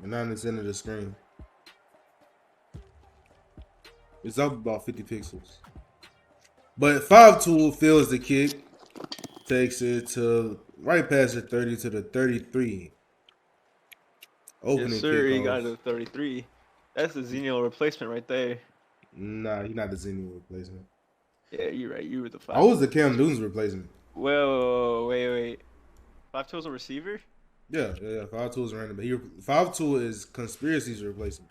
and not in the center of the screen. It's up about 50 pixels. But 5-tool feels the kick, takes it to right past the 30 to the 33. Yes, Opening sir. He got kickoff. to the 33. That's the Xenial replacement right there. Nah, he's not the Zenny replacement. Yeah, you're right. You were the I five. was the Cam Newton's replacement. Whoa, wait. 5 tools a receiver? Yeah. 5-tool is random. But 5-tool is Conspiracy's replacement.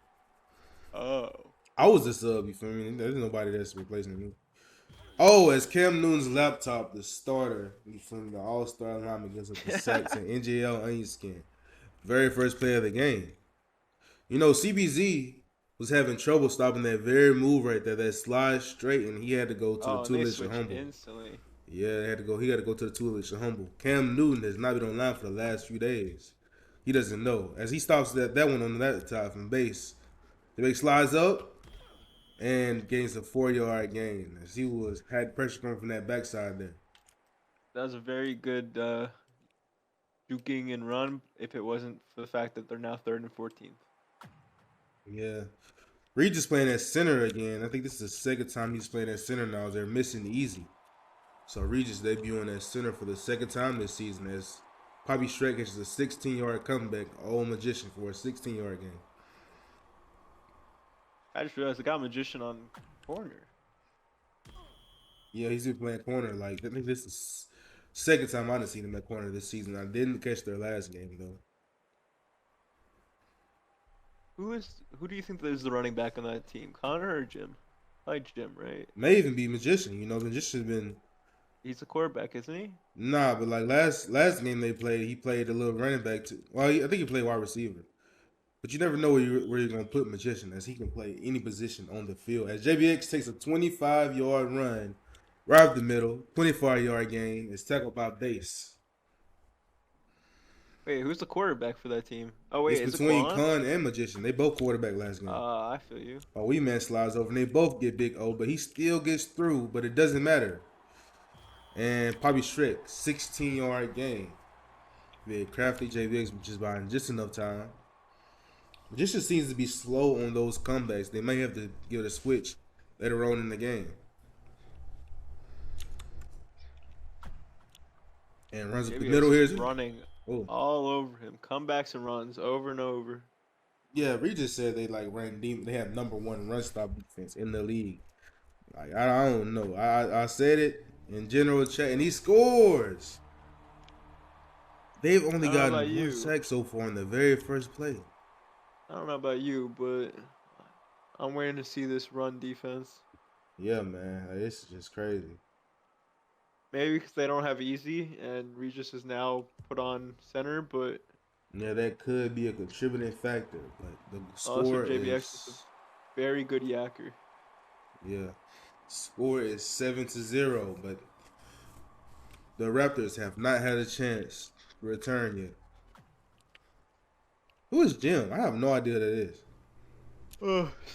Oh. I was the sub, you feel me? There's nobody that's replacing me. Oh, as Cam Newton's laptop, the starter, you feel me? The all-star lineman gives up the sacks and NJL onion skin. Very first play of the game. You know, CBZ was having trouble stopping that very move right there, that slide straight, and he had to go to the Oh, and they two-ledge switch humble. instantly. Yeah, they had to go. He had to go to the two-ledge humble. Cam Newton has not been online for the last few days. He doesn't know. As he stops that one on that side from base, the big slides up and gains a 4-yard gain. As he had pressure coming from that backside there. That was a very good juking and run if it wasn't for the fact that they're now 3rd and 14th. Yeah. Regis playing at center again. I think this is the second time he's playing at center now. They're missing Easy. So Regis debuting at center for the second time this season as Poppy Shrek catches a 16-yard comeback, all magician for a 16-yard game. I just realized I got Magician on corner. Yeah, he's been playing corner. Like, I think this is second time I've seen him at corner this season. I didn't catch their last game, though. Who do you think is the running back on that team? Connor or Jim? I like Jim, right? May even be Magician. You know, Magician's been... He's the quarterback, isn't he? Nah, but like last game they played, he played a little running back too. Well, I think he played wide receiver. But you never know where you're going to put Magician, as he can play any position on the field. As JBX takes a 25-yard run right up the middle, 24-yard gain, is tackled by Base. Wait, who's the quarterback for that team? Oh wait, It's is it between Quan? Khan and Magician. They both quarterback last game. I feel you. Wee Man slides over, and they both get Big O, but he still gets through, but it doesn't matter. And Poppy Shrek, 16-yard gain. The crafty JBX, which is buying just enough time. Magician seems to be slow on those comebacks. They may have to give it a switch later on in the game. And runs up the middle here. Running all over him. Comebacks and runs over and over. Yeah, Regis said they like ran deep. They have #1 run stop defense in the league. Like I don't know. I said it in general chat, and he scores. They've only gotten one sack so far in the very first play. I don't know about you, but I'm waiting to see this run defense. Yeah, man, it's just crazy. Maybe because they don't have Easy, and Regis is now put on center, but yeah, that could be a contributing factor. But the score JBX is a very good yacker. Yeah, score is 7-0, but the Raptors have not had a chance to return yet. Who is Jim? I have no idea who that is.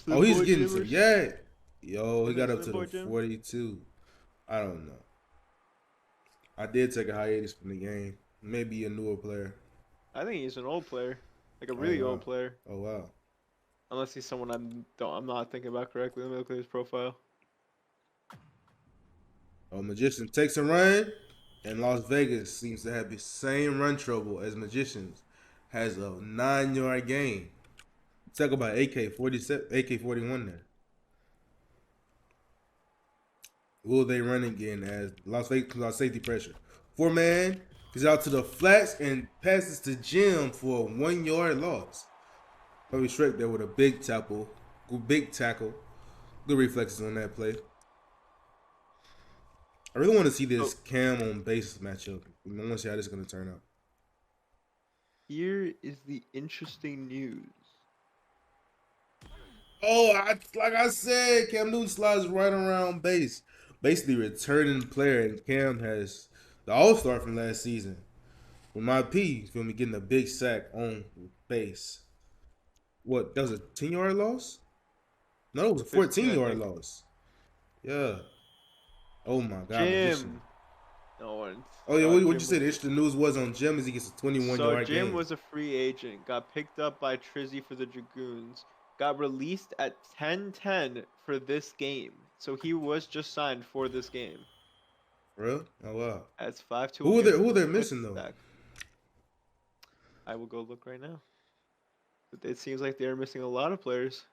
He's getting some yak. Yo, he got up to the 42. I don't know. I did take a hiatus from the game. Maybe a newer player. I think he's an old player, like a really old player. Oh wow. Unless he's someone I'm not thinking about correctly. Let me look at his profile. Oh, Magician takes a run, and Las Vegas seems to have the same run trouble as Magicians. Has a 9-yard gain. Talk about AK-41 there. Will they run again as Las Vegas comes out safety pressure? 4-man is out to the flats and passes to Jim for a 1-yard loss. Probably Shrek there with a big tackle. Good reflexes on that play. I really want to see this Cam on base matchup. I want to see how this is going to turn out. Here is the interesting news. Like I said, Cam Newton slides right around base. Basically returning player, and Cam has the all-star from last season. With my P, he's going to be getting a big sack on base. What, that was a 10-yard loss? No, it was a 14-yard loss. Yeah. Oh my God. Jim. No one. Oh yeah, what you Jim say? was. The interesting news was on Jim is he gets a 21 So yard Jim game. was a free agent. Got picked up by Trizzy for the Dragoons. Got released at 10-10 for this game. So he was just signed for this game. For real? Oh wow. As 5-2 Who are they? gets Who the they're Smith missing though? back. I will go look right now. But it seems like they're missing a lot of players.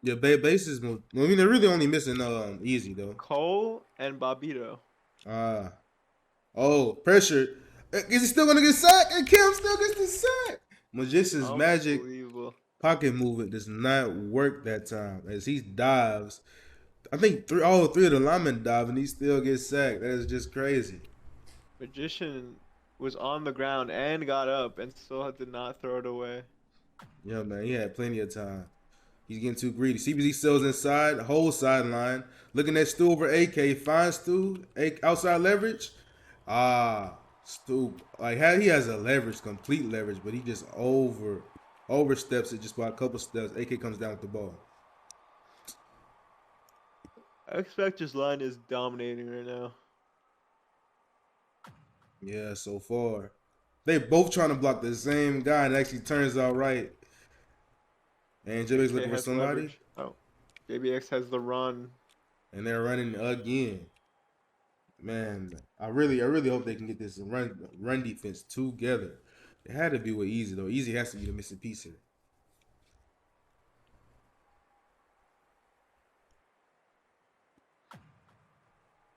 Yeah, bases. I mean, they're really only missing Easy though. Cole and Bobito. Ah. Oh, pressure. Is he still gonna get sacked? And Kim still gets the sack. Magician's magic Unbelievable. pocket movement does not work that time as he dives. I think all three of the linemen dive and he still gets sacked. That is just crazy. Magician was on the ground and got up and still did not throw it away. Yeah, man, he had plenty of time. He's getting too greedy. CBZ sells inside, whole sideline. Looking at Stu over AK. Finds Stu. Outside leverage. Ah, Stu. Like, he has a leverage, complete leverage, but he just oversteps it just by a couple steps. AK comes down with the ball. X Factor's line is dominating right now. Yeah, so far. They both trying to block the same guy, and it actually turns out right. And JB's AK looking for has somebody, leverage. Oh, JBX has the run. and they're running again. Man, I really hope they can get this run defense together. It had to be with Easy though. Easy has to be the missing piece here.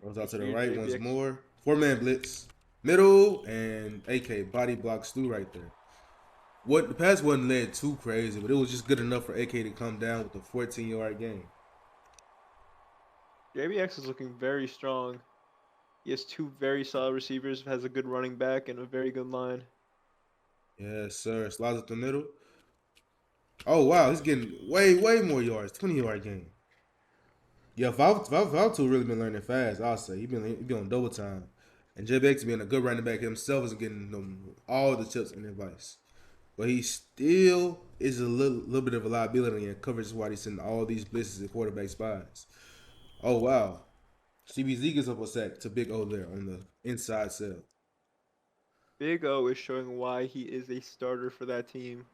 Goes out to the Here, right once JBX. more. 4-man blitz, middle, and AK body block Stu right there. What the pass wasn't led too crazy, but it was just good enough for AK to come down with a 14-yard gain. JBX is looking very strong. He has two very solid receivers, has a good running back, and a very good line. Yes, sir. Slides up the middle. Oh wow, he's getting way more yards. 20-yard gain. Yeah, Valtu really been learning fast. I'll say he been on double time, and JBX being a good running back himself is getting them all the tips and advice. But he still is a little bit of a liability in coverage. Is why he's sending all these blitzes and quarterback spies. Oh wow, CBZ gets up a sack to Big O there on the inside cell. Big O is showing why he is a starter for that team.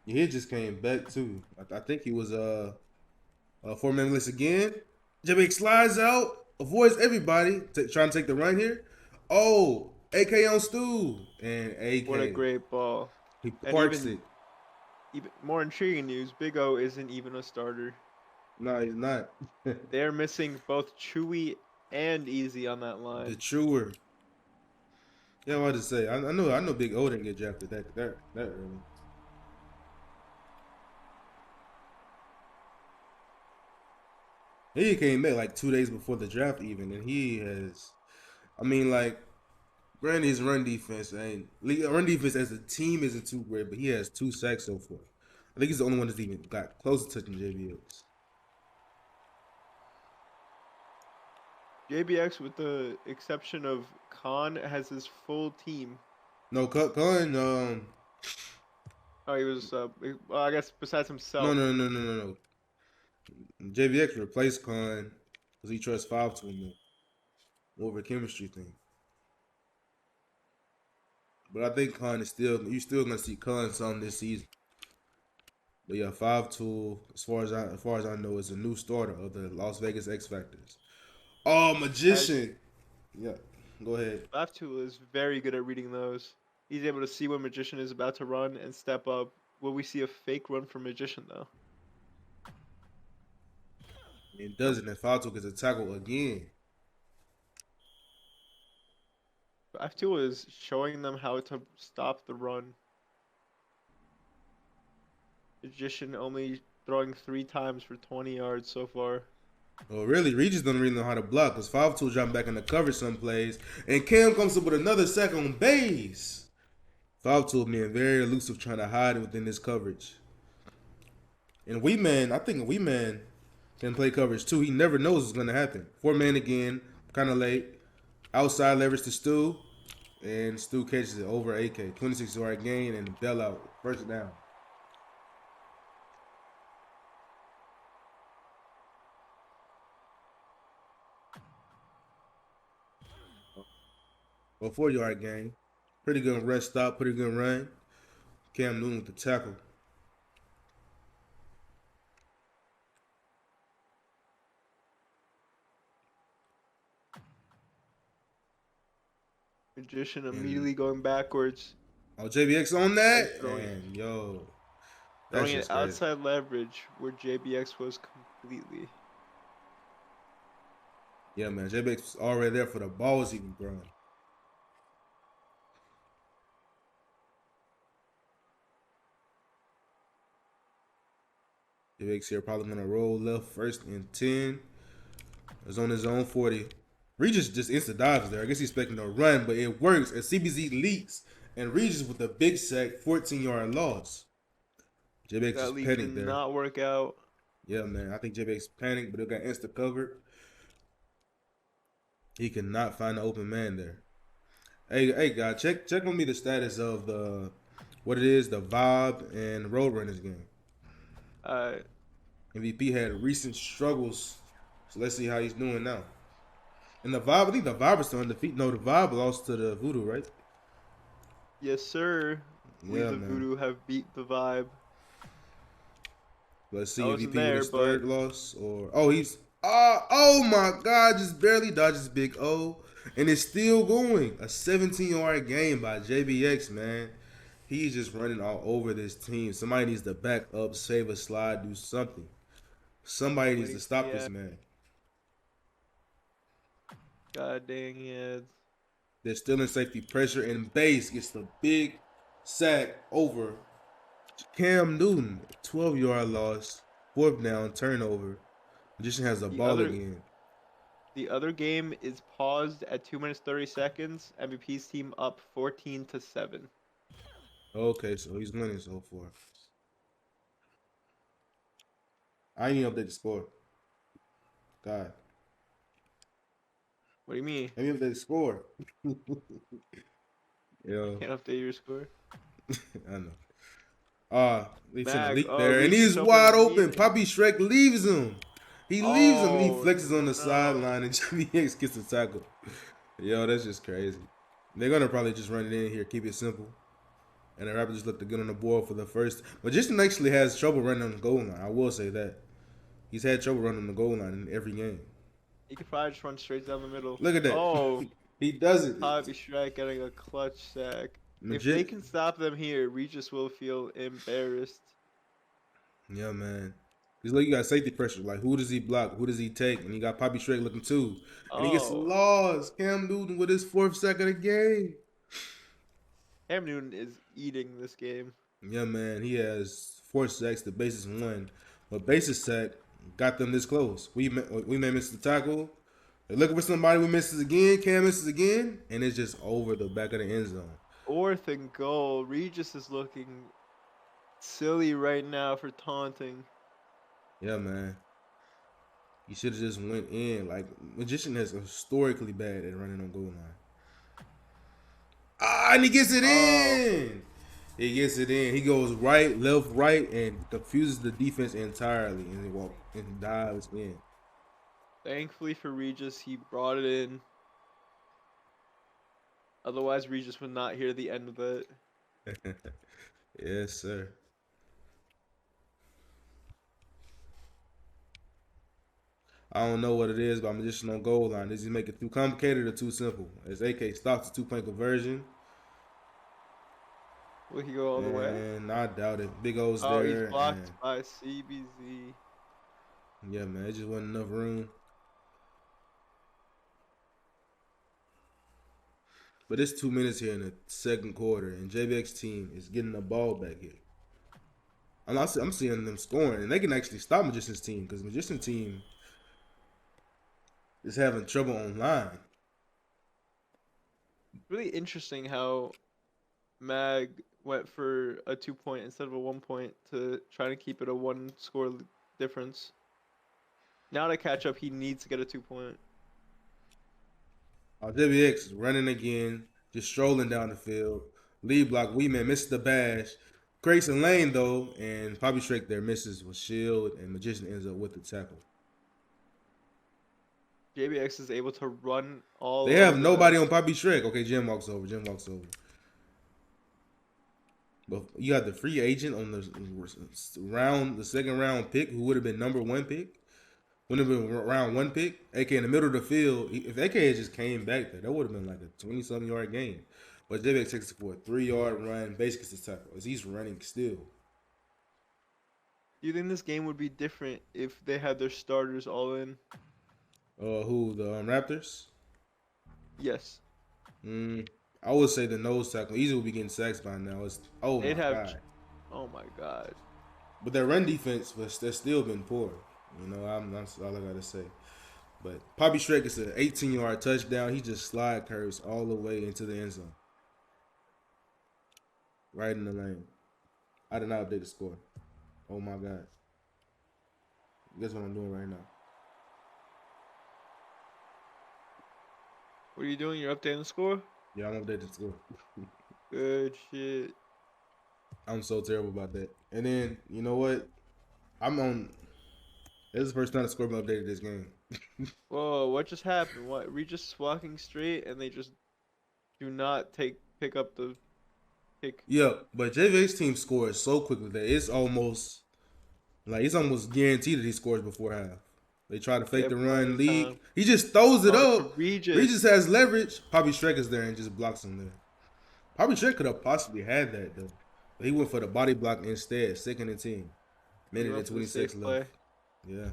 Yeah, he just came back too. I think he was 4-man list again. JBX slides out, avoids everybody, trying to take the run here. Oh, AK on Stu and What a AK. great ball. He And parks it. even more intriguing news, Big O isn't even a starter. No, he's not. They're missing both Chewy and Easy on that The line. truer. Yeah, what to say? I know Big O didn't get drafted that early. He came back like 2 days before the draft even, and he has. I mean, like, granted, his run defense as a team isn't too great, but he has 2 sacks so far. I think he's the only one that's even got close to touching JBX. JBX, with the exception of Khan, has his full team. No, Cullen. Oh, he was, well, I guess besides No, himself. no. JBX replaced Khan because he trusts 5 to him more of a chemistry thing. But I think Khan is you're still gonna see Khan some this season. But yeah, 5 as far as I know, is a new starter of the Las Vegas X Factors. Oh, As magician. Yeah, go ahead. 5-2 is very good at reading those. He's able to see when Magician is about to run and step up. Will we see a fake run from Magician, though? It doesn't. And 5 gets a tackle again. 5-2 is showing them how to stop the run. Magician only throwing 3 times for 20 yards so far. Well, really, Regis don't really know how to block because 5 jump back in the coverage some plays, and Cam comes up with another sack on base. 5 being very elusive, trying to hide within this coverage. And I think Wee Man can play coverage too. He never knows what's going to happen. 4-man again, kind of late. Outside leverage to Stu, and Stu catches it over AK. 26-yard gain and bailout. First down. or 4-yard gain. Pretty good run stop, pretty good run. Cam Newton with the tackle. Magician And immediately going backwards, JBX on and that, and that's throwing it just crazy. outside leverage where JBX was completely. Yeah, man, JBX was already there for the balls he was throwing. JBX here probably gonna roll left first and 10. It's on his own 40. Regis just instant dives there. I guess he's expecting a run, but it works as CBZ leaks and Regis with a big sack, 14-yard loss. JBX That just leap did panicked there. not work out. Yeah, man. I think JBX panicked, but it got insta covered. He could not find the open man there. Hey, guy, check on me the status of the vibe and Roadrunners game. Uh, MVP had recent struggles, so let's see how he's doing now. And the vibe, I think the vibe is still undefeated. No, the vibe lost to the Voodoo, right? yes, sir. We Yeah, the man. Voodoo have beat the vibe. Let's I see wasn't MVP with there, his but third loss, or he's oh my God, just barely dodges Big O, and it's still going. A 17-yard game by JBX, man. He's just running all over this team. Somebody needs to back up, save a slide, do something. Somebody needs to stop this man. God dang it. They're still in safety pressure, and Base gets the big sack over Cam Newton. 12-yard loss, 4th down, turnover. Magician has the The ball other again. the other game is paused at 2 minutes 30 seconds. MVP's team up 14-7. Okay, so he's winning so far. I ain't even update the score. God. What do you mean? Let me update the score. Yo, Can't update your score? I know. They sent a Mag, leak there, and Regis he's is open wide open. immediately. Poppy Shrek leaves him. He leaves him, and he Oh flexes on the no. sideline, and JBX gets the tackle. Yo, that's just crazy. They're gonna probably just run it in here, keep it simple. And the Raptors just look good on the board for the first. Magician actually has trouble running on the goal line. I will say that. He's had trouble running on the goal line in every game. He could probably just run straight down the middle. Look at that. Oh, He does it. Bobby Shrek getting a clutch sack. If Legit. they can stop them here, Regis will feel embarrassed. Yeah, man. He's like, you got safety pressure. Like, who does he block? Who does he take? And he got Poppy Shrek looking too. And he gets Oh, lost. Cam Newton with his 4th sack of the game. Cam Newton is eating this game. Yeah, man. He has 4 sacks. The basis 1. But basis sack got them this close. We may miss the tackle. They're looking for somebody. We misses again. Cam misses again. And it's just over the back of the end zone. 4th and goal. Regis is looking silly right now for taunting. Yeah, man. He should have just went in. Like, Magician has historically bad at running on goal line. And he gets it in. He gets it in. He goes right, left, right, and confuses the defense entirely, and he dives in. Thankfully for Regis, he brought it in. Otherwise, Regis would not hear the end of it. Yes, sir. I don't know what it is, but I'm just on goal line. Does he make it too complicated or too simple? As AK stops the 2-point conversion. Will he go all the way? And I doubt it. Big O's Oh, there. he's blocked by CBZ. Yeah, man. It just wasn't enough room. But it's 2 minutes here in the second quarter, and JBX team is getting the ball back here. I'm seeing them scoring, and they can actually stop Magician's team because Magician's team is having trouble online. Really interesting how Mag went for a 2-point instead of a 1-point to try to keep it a 1-score difference. Now to catch up, he needs to get a 2-point. JBX is running again, just strolling down the field. Lead block, Weeman misses the bash. Grayson Lane, though, and Poppy Shrek there misses with shield, and Magician ends up with the tackle. JBX is able to run all They have over nobody them. on Poppy Shrek. Okay, Jim walks over. But you have the free agent on the second round pick, who would have been number one pick. Would have been round one pick. AK in the middle of the field. If AK had just came back there, that would have been like a 20-something yard game. But JBX takes it for a 3-yard run. Basically, it's a tackle. As he's running still. Do you think this game would be different if they had their starters all in? Who the Raptors? Yes. I would say the nose tackle. Easy would be getting sacks by now. It's They'd my have. god. Oh my god. But their run defense that's still been poor. You know, that's all I gotta say. But Poppy Shrek is an 18-yard touchdown. He just slide curves all the way into the end zone, right in the lane. I did not update the score. Oh my god. Guess what I'm doing right now? What are you doing? You're updating the score? Yeah, I'm updating the score. Good shit. I'm so terrible about that. And then you know what? This is the first time the score been updated this game. Whoa, what just happened? What? We just walking straight and they just do not pick up the kick. Yeah, but JV's team scores so quickly that it's almost guaranteed that he scores before half. They try to They fake have the plenty run, of leak. time. He just throws it Oh, to up. Regis. Regis has leverage. Poppy Shrek is there and just blocks him there. Poppy Shrek could have possibly had that though, but he went for the body block instead. Second and 10, minute and went for the 26 safe left. play. Yeah,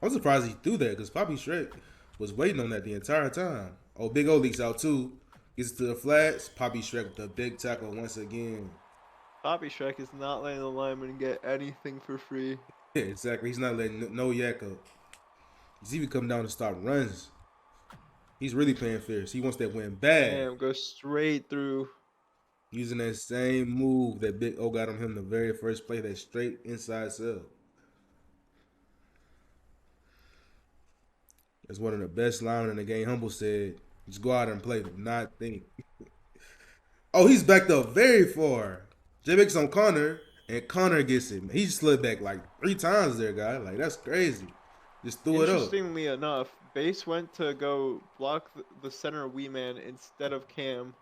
I'm surprised he threw that because Poppy Shrek was waiting on that the entire time. Oh, Big O leaks out too. Gets to the flats. Poppy Shrek with the big tackle once again. Poppy Shrek is not letting the lineman get anything for free. Yeah, exactly. He's not letting no yak up. He's even come down to stop runs. He's really playing fierce. He wants that win bad. Damn, go straight through. Using that same move that Big O got on him the very first play, that straight inside sell. That's one of the best linemen in the game. Humble said, just go out there and play, do not think. Oh, he's backed up very far. J-Bake's on Connor, and Connor gets it. He slid back like 3 times there, guy. Like, that's crazy. Just threw it up. Interestingly enough, Base went to go block the center wee man instead of Cam.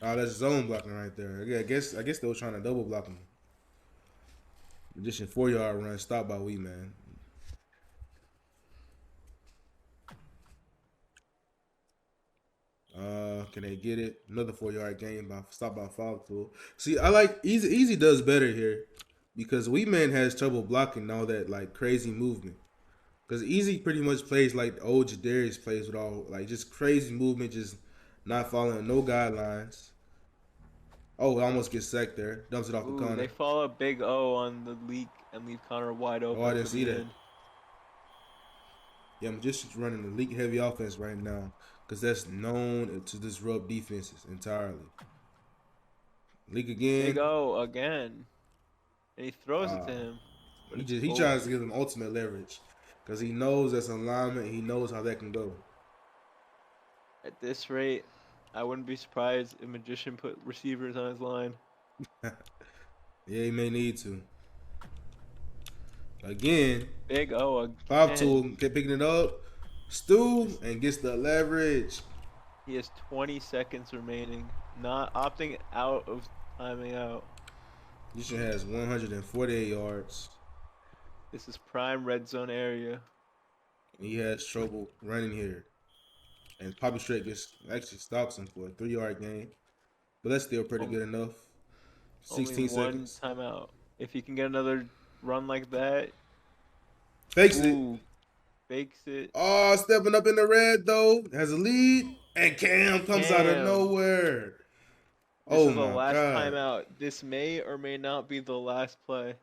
Oh, that's zone blocking right there. Yeah, I guess they were trying to double block him. Magician 4-yard run, stopped by Wee Man. Can they get it? Another 4-yard gain by stop by foul tool. See, I like Easy. Easy does better here because Wee Man has trouble blocking all that like crazy movement. Because Easy pretty much plays like the old Jadarius plays with all like just crazy movement, just not following no guidelines. Oh, it almost gets sacked there. Dumps it off the corner. They follow Big O on the leak and leave Connor wide open. Oh, I didn't for see the that. end. Yeah, I'm just running the league heavy offense right now because that's known to disrupt defenses entirely. Leak again. Big O again. And he throws it to him. but it's He over. tries to give him ultimate leverage because he knows that's alignment. He knows how that can go. At this rate, I wouldn't be surprised if Magician put receivers on his line. Yeah, he may need to. Again, Big O again. Five tool kept picking it up. Stu and gets the leverage. He has 20 seconds remaining. Not opting out of timing out. Yushin has 148 yards. This is prime red zone area. He has trouble running here. And Poppy Shrek actually stops him for a 3-yard gain. But that's still pretty good enough. 16 Only seconds. one timeout. If he can get another run like that. Fakes it. Ooh, fakes it. Oh, stepping up in the red though. Has a lead. And Cam comes out of Cam. nowhere. This Oh is the my last God. timeout. This may or may not be the last play.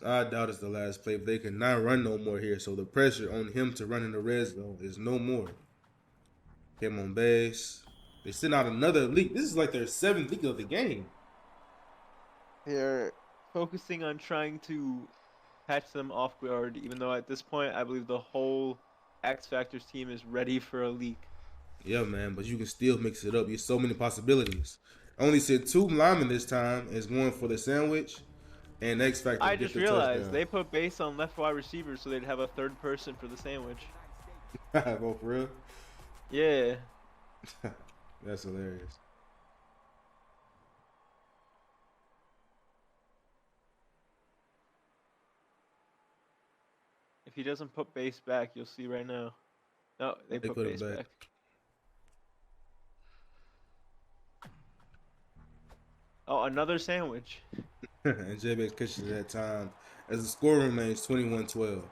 I doubt it's the last play, but they cannot run no more here. So the pressure on him to run in the red zone is no more. Cam on base. They send out another leak. This is like their 7th leak of the game. They're focusing on trying to catch them off guard, even though at this point I believe the whole X Factors team is ready for a leak. Yeah, man, but you can still mix it up. There's so many possibilities. I only said 2 linemen this time is going for the sandwich. And X Factor I get just the realized touchdown. they put base on left wide receiver so they'd have a third person for the sandwich. Go for real. Yeah. That's hilarious. If he doesn't put base back, you'll see right now. No, they They put put him base back. back. Oh, another sandwich. And JBX catches at that time as the score remains 21-12.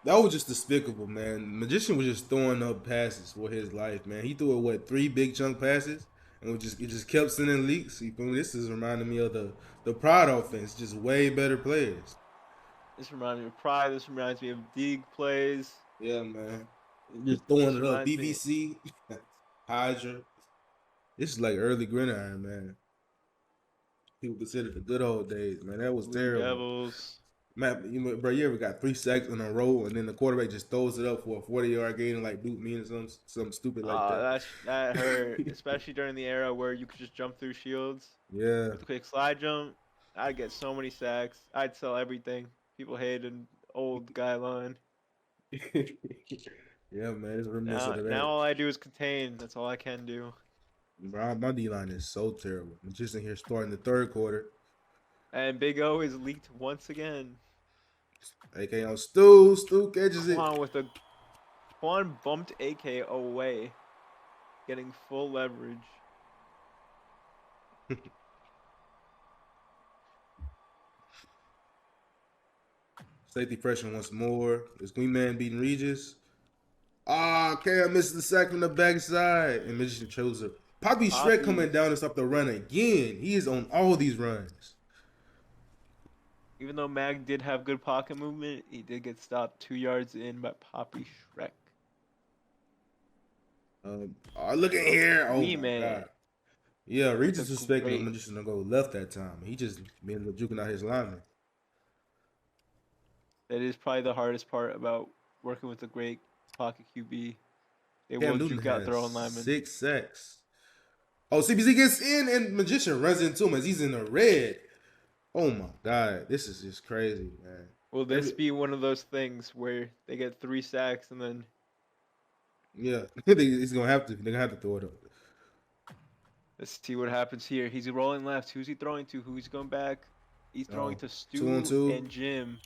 That was just despicable, man. Magician was just throwing up passes for his life, man. He threw what 3 big chunk passes, and it just kept sending leaks. You feel me? This is reminding me of the Pride offense, just way better players. This reminds me of Pride. This reminds me of Deeg plays. Yeah, man. Just throwing This it up. reminds me BVC, Hydra. This is like early gridiron, man. People consider the good old days, man. That was Blue terrible. Devils. Man, bro, you ever got 3 sacks in a row and then the quarterback just throws it up for a 40-yard gain and like boot me or something stupid like that? That hurt, especially during the era where you could just jump through shields Yeah. with a quick slide jump. I'd get so many sacks. I'd sell everything. People hated an old guy line. Yeah, man, it's reminiscent of Now that. all I do is contain. That's all I can do. Bro, my D line is so terrible. I'm just in here starting the third quarter. And Big O is leaked once again. AK on Stu. Stu catches it. Quan bumped AK away, getting full leverage. Safety pressure once more. Is Queen Man beating Regis? Ah, Cam misses the sack from the backside. And Magician chose her. Poppy Shrek coming down to stop the run again. He is on all these runs. Even though Mag did have good pocket movement, he did get stopped 2 yards in by Poppy Shrek. Look at here. Oh, Wee my Man. God. Yeah, Regis a suspecting the great- Magician to go left that time. He just ended up juking out his lineman. That is probably the hardest part about working with a great pocket QB. They Cam will Newton juke out has their own linemen. 6 sacks. Oh, CBC gets in and Magician runs into him as he's in the red. Oh my God, this is just crazy, man. Will this be one of those things where they get 3 sacks and then Yeah, he's gonna have to. They're gonna have to throw it up. let's see what happens here. He's rolling left. Who's he throwing to? Who's going back? He's throwing to 2-on-2. Stu and Jim.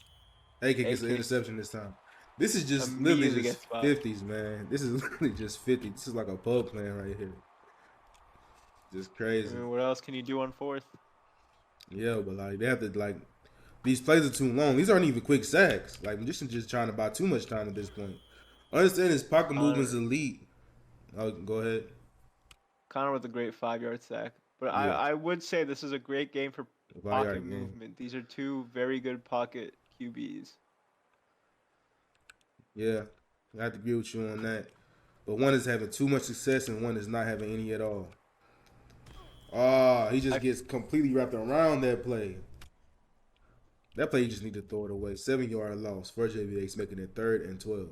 AK gets an AK interception this time. This is just immediately literally gets just fouled. 50s, man. This is literally just 50. This is like a pub plan right here. Just I crazy. mean, what else can you do on fourth? Yeah, but like they have to like these plays are too long. These aren't even quick sacks. Like Magician's just trying to buy too much time at this point. I understand his pocket movement's elite. Oh, go ahead. Connor with a great 5-yard sack. But Yeah. I would say this is a great game for 5-yard pocket game. movement. These are 2 very good pocket QBs. Yeah, I have to agree with you on that. But one is having too much success and one is not having any at all. He just gets completely wrapped around that play. That play you just need to throw it away. 7-yard loss for JBX, making it 3rd and 12.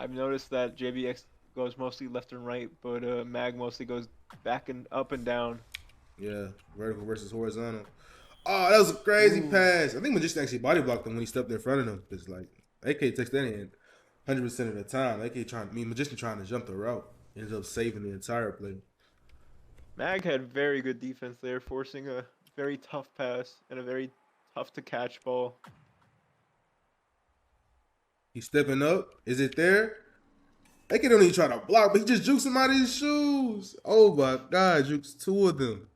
I've noticed that JBX goes mostly left and right, but Mag mostly goes back and up and down. Yeah, vertical versus horizontal. Oh, that was a crazy pass. I think Magician actually body blocked him when he stepped in front of him. It's like AK takes that in 100% of the time. Magician trying to jump the route ends up saving the entire play. Mag had very good defense there, forcing a very tough pass and a very tough to catch ball. He's stepping up. Is it there? AK don't even try to block, but he just jukes him out of his shoes. Oh my God, jukes 2 of them.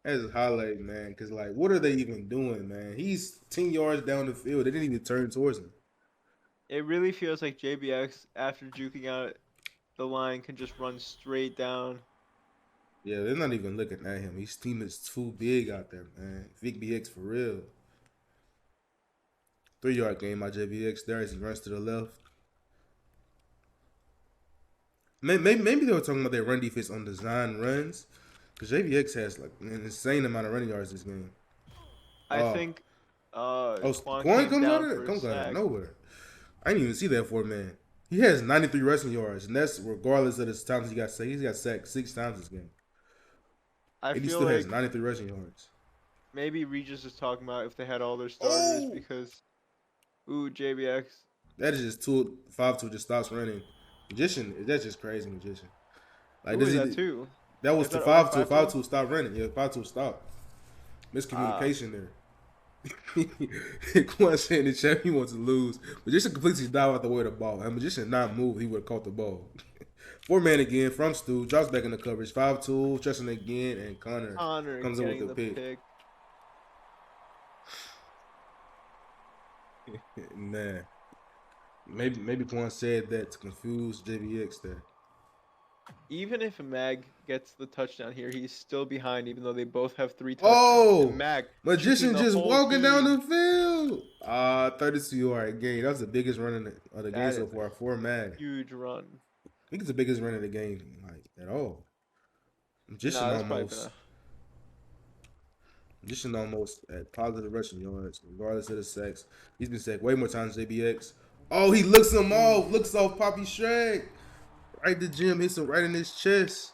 That's a highlight, man. Because, like, what are they even doing, man? He's 10 yards down the field. They didn't even turn towards him. It really feels like JBX, after juking out the line, can just run straight down. Yeah, they're not even looking at him. His team is too big out there, man. Vic BX for real. 3-yard game by JBX there as he runs to the left. Maybe they were talking about their run defense on design runs. Because JBX has, like, an insane amount of running yards this game. I think Quan came comes down out of for it? a Comes out of sack. nowhere. I didn't even see that for a man. He has 93 rushing yards, and that's regardless of the times he got sacked. He's got sacked 6 times this game. I And he feel still like has 93 rushing yards. Maybe Regis is talking about if they had all their starters Oh, because, ooh, JBX. that is just 5-2 just stops running. Magician, that's just crazy, magician. Like, Who does is that he? too? That was Is the that our 5-2. 5-2? 5-2 stop running. Yeah, 5-2 stop. Ah, Miscommunication there. Quan said in the chat he wants to lose. Magician completely dive out the way of the ball. And Magician not move, he would have caught the ball. 4-man again from Stu. Drops back in the coverage. 5-2. Trusting again. And Connor Connor comes in with getting the the pick. pick. Man. Maybe Quan said that to confuse JVX there. Even if Mag gets the touchdown here, he's still behind, even though they both have 3 touchdowns. And Oh! Mag juking Magician the just whole walking down team. the field. 32-yard gain. That was the biggest run of the game That so is far. 4-man. I huge run. think it's the biggest run of the game, like, at all. Nah, that's probably been a Magician almost at positive rushing yards, regardless of the sacks. He's been sacked way more times than JBX. Oh, he looks him off. Looks off Poppy Shrek. Right to Jim. Hits him right in his chest.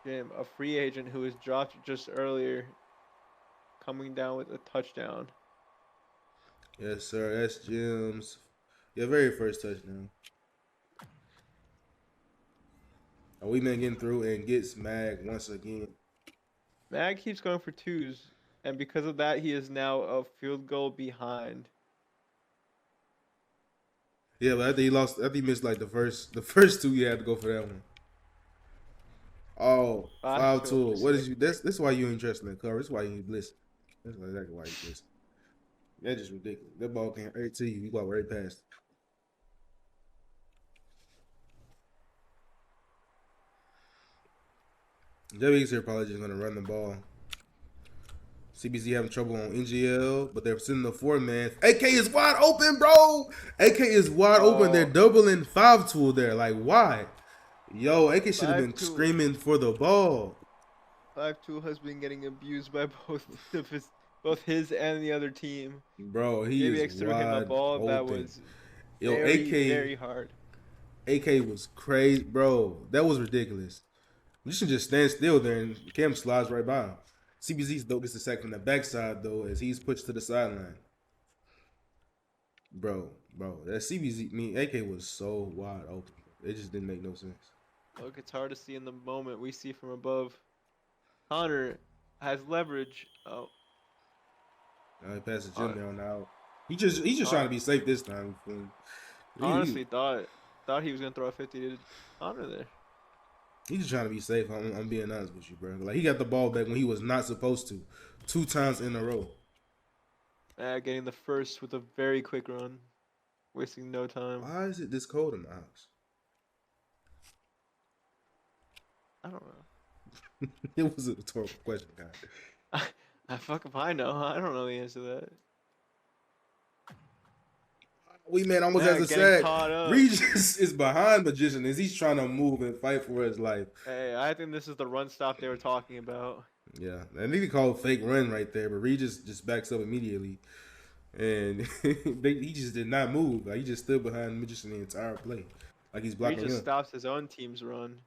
Jim, a free agent who was dropped just earlier, coming down with a touchdown. Yes, sir. That's Jim's. Yeah, very first touchdown. A wee man getting through and gets Mag once again. Mag keeps going for twos, and because of that, he is now a field goal behind. Yeah, but after he lost, after he missed like the first two, you had to go for that one. Oh, 5-2. What is you? That's why you interested in cover. That's why you listen. That's exactly why you listen. That's just ridiculous. That ball came right to you. You walk right past it. WX here probably just gonna run the ball. CBZ having trouble on NGL, but they're sending the 4-man. AK is wide open, bro. AK is wide open. They're doubling 5-2 there. Like, why? Yo, AK should have been 5-2. screaming for the ball. 5-2 has been getting abused by both his and the other team. Bro, he JBX is threw him a wide ball open. that was Yo, very hard. AK was crazy, bro. That was ridiculous. You should just stand still there and Cam slides right by him. CBZ's though gets the sack from the backside though as he's pushed to the sideline. Bro, that CBZ, AK was so wide open. It just didn't make no sense. Look, it's hard to see in the moment. We see from above. Connor has leverage. Oh. He passed the Jim down now. He's just trying to be safe this time. Honestly, thought he was gonna throw a 50 to Connor there. He's just trying to be safe. I'm being honest with you, bro. Like, he got the ball back when he was not supposed to, 2 times in a row. Getting the first with a very quick run, wasting no time. Why is it this cold in the house? I don't know. It was a rhetorical question, guy. I fuck if I know. I don't know the answer to that. We man almost has a sack. Regis is behind Magician as he's trying to move and fight for his life. Hey, I think this is the run stop they were talking about. Yeah, I think they call it fake run right there, but Regis just backs up immediately, and he just did not move. Like, he just stood behind Magician the entire play, like he's blocking Regis him. stops his own team's run.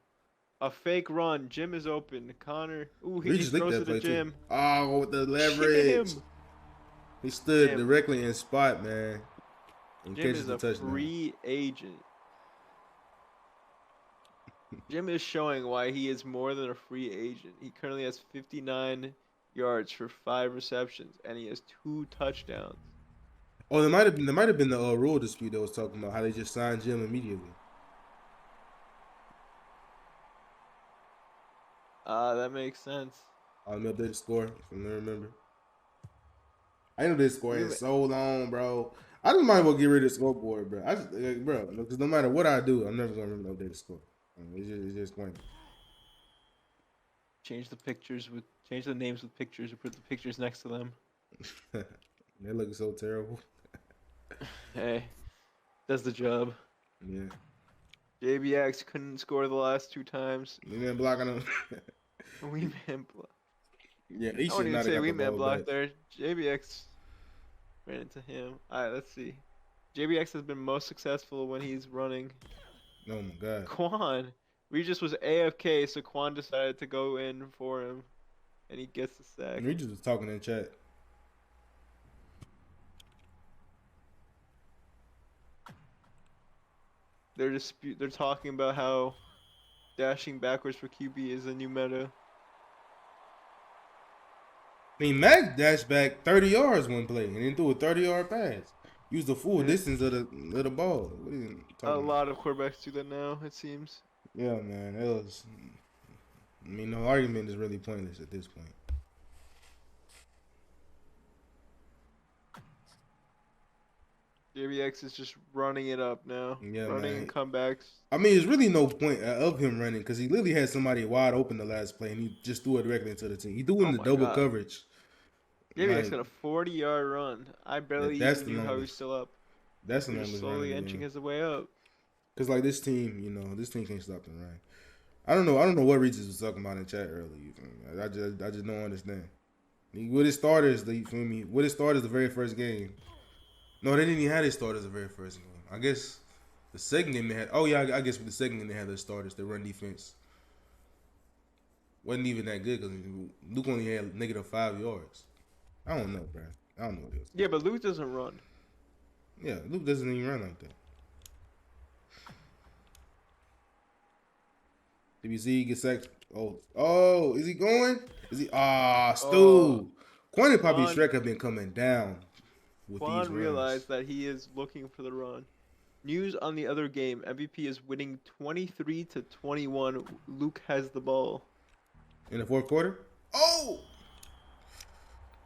A fake run. Jim is open. Connor. Ooh, he Regis throws that to play Jim. Too. Oh, with the leverage. Jim. He stood directly in spot, man. And Jim catches is the a touchdown. free agent. Jim is showing why he is more than a free agent. He currently has 59 yards for 5 receptions, and he has 2 touchdowns. Oh, there might have been the rule dispute that was talking about how they just signed Jim immediately. That makes sense. Let me update the score from I remember. I ain't know this score in so long, bro. I just might as well get rid of the scoreboard, bro. Bro, because no matter what I do, I'm never gonna remember to update the score. It's just pointless. Change the names with pictures, or put the pictures next to them. They look so terrible. Hey, does the job. Yeah. JBX couldn't score the last 2 times. We man blocking him. We man block. Yeah, he I should wouldn't not even say have we got the man ball block back. there. JBX ran into him. Alright, let's see. JBX has been most successful when he's running. Oh my god. Quan. Regis was AFK, so Quan decided to go in for him. and he gets the sack. Regis was talking in chat. They're talking about how dashing backwards for QB is a new meta. I mean, Mac dashed back 30 yards one play and then threw a 30-yard pass. Used the full Yeah. distance of the ball. What are you A talking about? lot of quarterbacks do that now, it seems. Yeah, man. That was. I mean, no argument is really pointless at this point. JBX is just running it up now. Yeah, running man. and comebacks. I mean, there's really no point of him running because he literally had somebody wide open the last play and he just threw it directly into the team. He threw in Oh the my double God. coverage. JBX Like, got a 40-yard run. I barely that's even the knew how he was longest. still up. That's the We're just longest run slowly in the inching game. his way up. Because like this team, this team can't stop the run. I don't know what Regis was talking about in chat earlier. You feel me? I just don't understand. With his starters, you feel me? With his starters, the very first game. No, they didn't even have his starters the very first game. I guess the second game they had. Oh yeah, I guess with the second game they had their starters. Their run defense wasn't even that good because Luke only had -5 yards. I don't know, bro. I don't know what it was. Yeah, but Luke doesn't run. Yeah, Luke doesn't even run like that. DBZ gets sacked. Oh, is he going? Is he? Stu. Quan and Poppy Quan- Shrek have been coming down with these Quan runs. realized that he is looking for the run. News on the other game. MVP is winning 23-21. Luke has the ball. In the fourth quarter? Oh!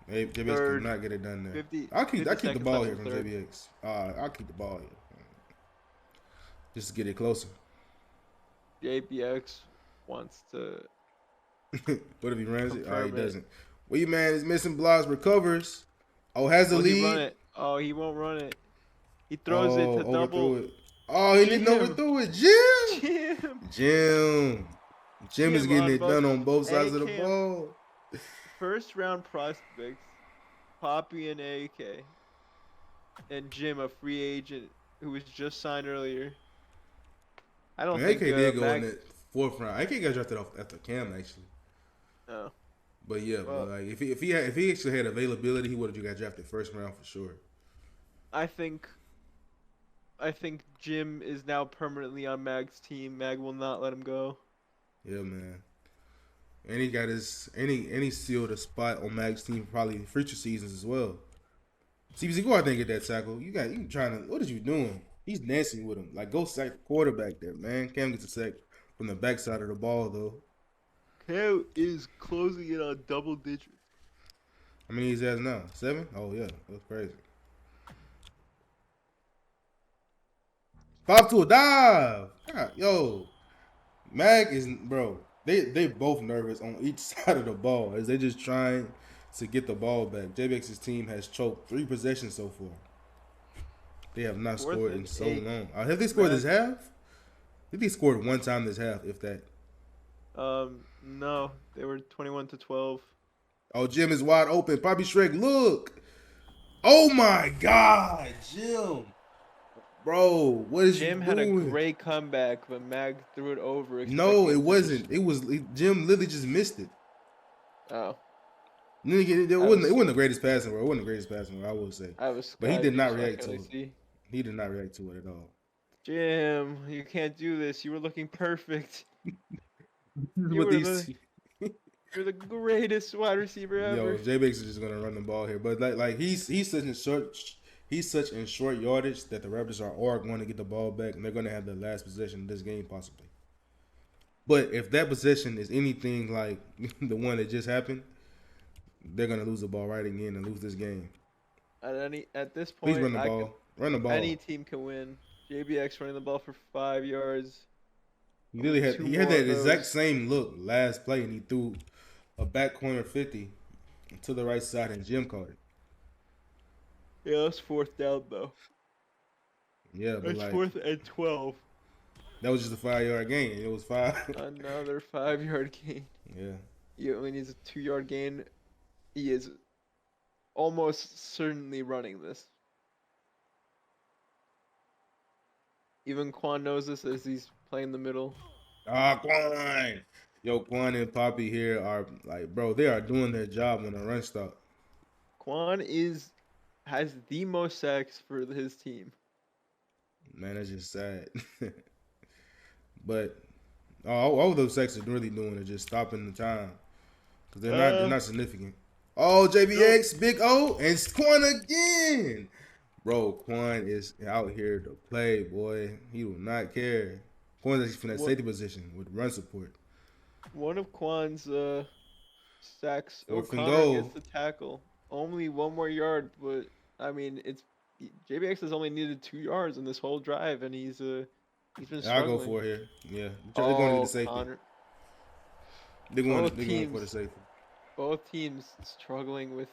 Hey, JBX Third, could not get it done there. 50 I keep the 50 ball seconds here left from in the third. JBX. I'll keep the ball here. Just to get it closer. JBX wants to What if he runs it? Oh, he confirm it. doesn't. Wee Man is missing blocks, recovers. Oh, has the Will he run lead. it? Oh, he won't run it. He throws it to double. Overthrew it. Oh, he didn't Jim. overthrow it. Jim! Jim. Jim is Jim getting on it done on both sides of the Cam. ball. First round prospects, Poppy and AK, and Jim, a free agent who was just signed earlier. I don't AK think did go in Mac. that fourth round. AK got drafted off after Cam actually. Oh, But yeah, Well- but like if he actually had availability, he would have got drafted first round for sure. I think Jim is now permanently on Mag's team. Mag will not let him go. Yeah, man. And he got and he sealed a spot on Mag's team for probably future seasons as well. CBC, go out there and get that tackle. You trying to, what are you doing? He's dancing with him. Like, go sack the quarterback there, man. Cam gets a sack from the backside of the ball though. Cam is closing in on double digits. How many he's has now? 7? Oh yeah, that's crazy. 5 to a dive. God, yo, Mag is bro. They both nervous on each side of the ball as they just trying to get the ball back. JBX's team has choked 3 possessions so far. They have not Fourth scored in and so 8. long. Have they scored this half? I think they scored one time this half, if that. No, they were 21-12. Oh, Jim is wide open. Bobby Shrek, look. Oh my God, Jim. Bro, what is Jim you had a doing? great comeback, but Mag threw it over. No, expecting it to wasn't. just- It was Jim literally just missed it. Oh, It wasn't the greatest passing bro. It wasn't the greatest passing bro, I will say. I was. But he did not so I react can to only it. see. He did not react to it at all. Jim, you can't do this. You were looking perfect. This is You what were these You're the greatest wide receiver ever. Yo, JBX is just gonna run the ball here, but like he's such in short yardage that the Raptors are going to get the ball back and they're gonna have the last possession of this game possibly. But if that possession is anything like the one that just happened, they're gonna lose the ball right again and lose this game. At this Please point, run the ball. Run the ball. any team can win. JBX running the ball for 5 yards. He really had Two he had more that of those. exact same look last play and he threw a back corner 50 to the right side and Jim caught it. Yeah, that's 4th down though. Yeah, but It's like 4th and 12. that was just a 5-yard gain. It was 5. Another 5-yard gain. Yeah. He only needs a 2-yard gain. He is almost certainly running this. Even Quan knows this as he's playing the middle. Ah, Quan. Yo, Quan and Poppy here are like, bro, they are doing their job when the run stop. Quan has the most sacks for his team. Man, that's just sad. But all those sacks are really doing is just stopping the time because they're Uh, not significant. Oh, no. JBX, Big O, and Quan again. Bro, Quan is out here to play, boy. He will not care. Quan's actually from that What safety position with run support. one of Quan's sacks, 4th and O'Connor gets goal. the tackle. Only 1 more yard, but I mean, JBX has only needed 2 yards in this whole drive, and he's been I'll go struggling. for it here. Yeah, they're going to get the Oh, safety. Connor. They're going. Both They're going for the teams, safety. both teams struggling with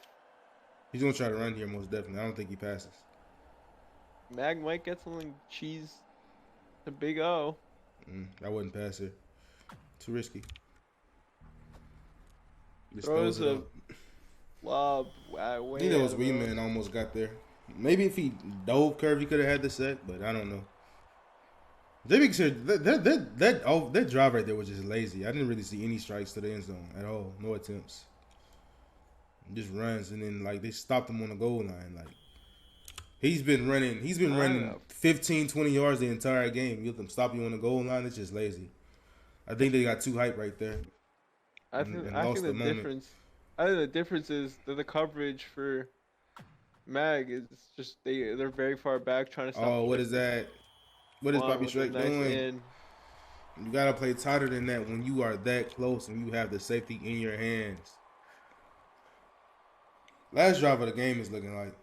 He's gonna try to run here most definitely. I don't think he passes. Mag might get something cheese to Big O. I wouldn't pass here. Too risky. Just throws Throws it a up. lob I way think that out was of Wee bounds. Man almost got there. Maybe if he dove curve, he could have had the sack, but I don't know. JB said that drive right there was just lazy. I didn't really see any strikes to the end zone at all. No attempts. Just runs and then like they stopped him on the goal line. Like he's been running. He's been running Timeout. 15, 20 yards the entire game. You let them stop you on the goal line. It's just lazy. I think they got too hype right there and I think lost the the moment. difference. I think the difference is that the coverage for Mag is just they're very far back trying to stop Oh, him what with is that? What is Quan Bobby with a Shrek nice doing? in. You gotta play tighter than that when you are that close and you have the safety in your hands. Last drive of the game is looking like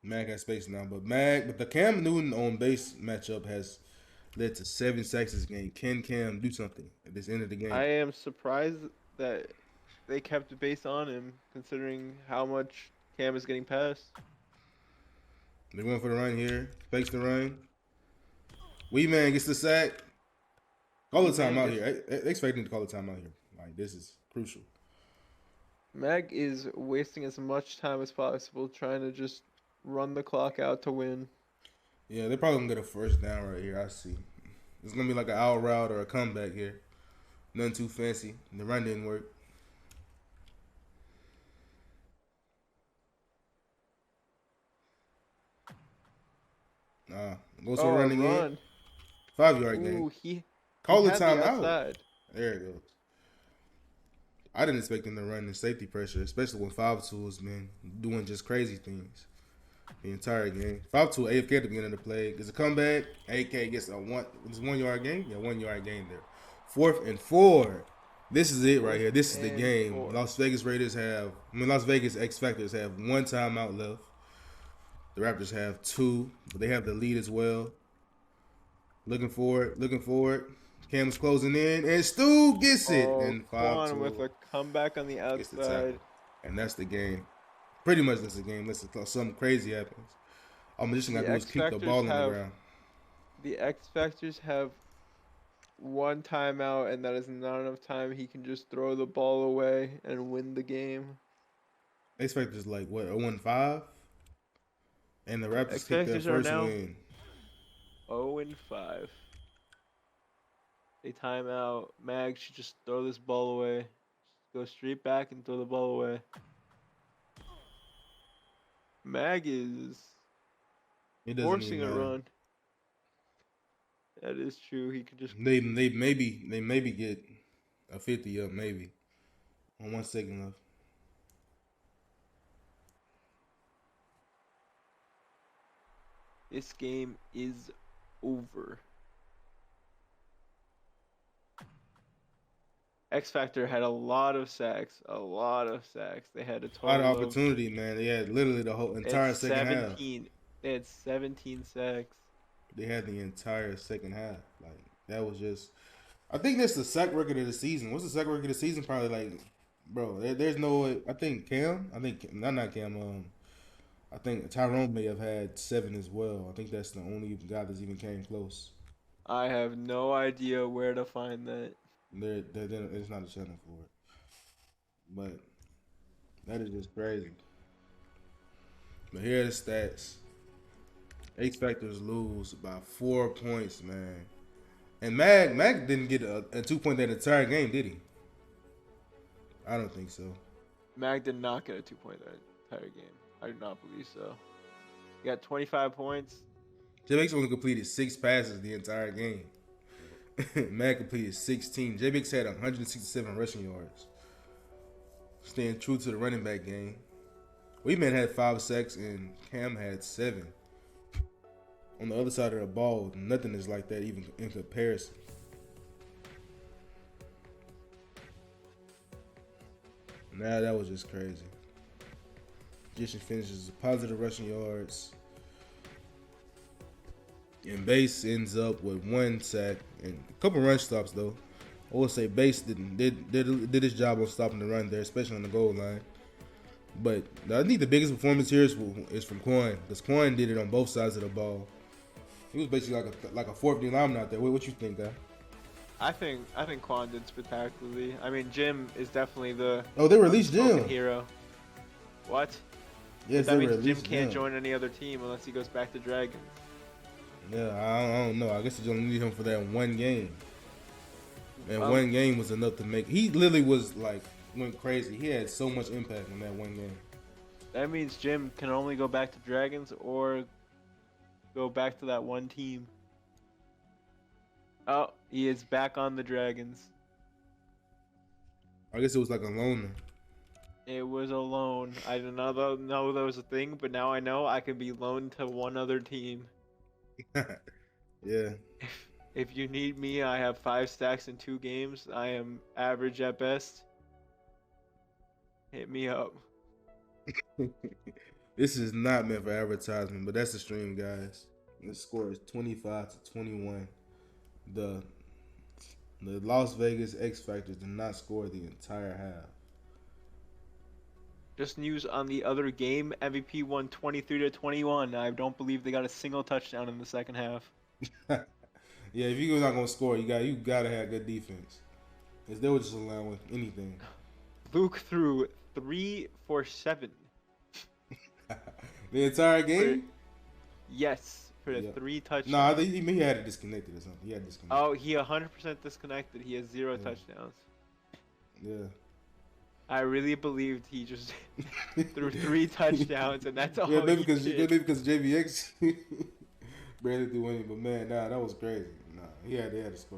Mag has space now, but the Cam Newton on base matchup has led to 7 sacks this game. Can Cam do something at this end of the I game? am surprised that they kept the base on him, considering how much Cam is getting passed. They're going for the run here. Fakes the run. Wee Man gets the sack. Call the time Man out gets here. They expecting to call the time out here. Like this is crucial. Mag is wasting as much time as possible trying to just run the clock out to win. Yeah, they're probably gonna get a first down right here. I see. It's gonna be like an out route or a comeback here. Nothing too fancy. The run didn't work. Goes for a Oh, a run again. run. 5 yard gain. Ooh, he Call the had the time out. outside. There it goes. I didn't expect them to run the safety pressure, especially when 5-2 has been doing just crazy things the entire game. 5-2 AFK at the beginning of the play. Gets a comeback. AK gets a 1 yard gain. Yeah, 1 yard gain there. 4th and 4. This is it right here. This is the And game. 4. Las Vegas X Factors have 1 timeout left. The Raptors have 2, but they have the lead as well. Looking forward. Cam's closing in, and Stu gets it. Oh, And Quan with 5-2 a comeback on the gets the tackle. outside. And that's the game. Pretty much that's the game. Unless something crazy happens. All Magician got to The do is X keep the Factors ball on the have ground. the X Factors have 1 timeout, and that is not enough time. He can just throw the ball away and win the game. X Factor's like, what, 0-5? And the Raptors X kicked their Factors are first now win. 0-5. They time out. Mag should just throw this ball away. Just go straight back and throw the ball away. Mag is It doesn't forcing even a matter. run. That is true. He could just They maybe get a 50 up, maybe. On 1 second left. This game is over. X Factor had a lot of sacks. A lot of sacks. They had a A lot of total of opportunity, man. They had literally the whole they had entire second half. 17. They had 17 sacks. They had the entire second half. Like that was just. I think that's the sack record of the season. What's the sack record of the season? Probably like, bro. There's no way. I think Cam. I think not Cam. I think Tyrone may have had 7 as well. I think that's the only guy that's even came close. I have no idea where to find that. There's not a channel for it. But that is just crazy. But here are the stats. X Factors lose by 4 points, man. And Mag didn't get a 2-point that entire game, did he? I don't think so. Mag did not get a 2-point that entire game. I do not believe so. He got 25 points. J-Bix only completed 6 passes the entire game. Mag completed 16. J-Bix had 167 rushing yards. Staying true to the running back game. We-Man had 5 sacks and Cam had 7. On the other side of the ball, nothing is like that even in comparison. Nah, that was just crazy. Magician finishes positive rushing yards. And Base ends up with 1 sack and a couple run stops though. I will say Base did his job on stopping the run there, especially on the goal line. But I think the biggest performance here is from Quan, because Quan did it on both sides of the ball. He was basically like a fourth D lineman out there. What you think, guy? I think Quan did spectacularly. I mean, Jim is definitely the They released Jim. hero. What? Yes, that they means released Jim can't Jim. join any other team unless he goes back to Dragons. Yeah, I don't know. I guess you only need him for that one game. And Um, one game was enough to make. He literally was like went crazy. He had so much impact in that one game. That means Jim can only go back to Dragons or go back to that one team. Oh, he is back on the Dragons. I guess it was like a loner. It was a loan. I did not know that was a thing, but now I know I can be loaned to one other team. Yeah. If you need me, I have 5 stacks in 2 games. I am average at best. Hit me up. This is not meant for advertisement, but that's the stream, guys. The score is 25-21. The Las Vegas X Factors did not score the entire half. Just news on the other game. MVP won 23-21. I don't believe they got a single touchdown in the second half. Yeah, if you're not gonna score, you gotta have good defense. Cause they were just allowing anything. Luke threw 3 for 7. The entire game? Yes, for the Yeah. 3 touchdowns. No, I think he had it disconnected or something. He had it disconnected. Oh, he 100% disconnected. He has 0 touchdowns. Yeah. I really believed he just threw 3 touchdowns, and that's all Yeah, maybe he did. because JVX barely threw any. But man, nah, that was crazy. Nah, he had to score.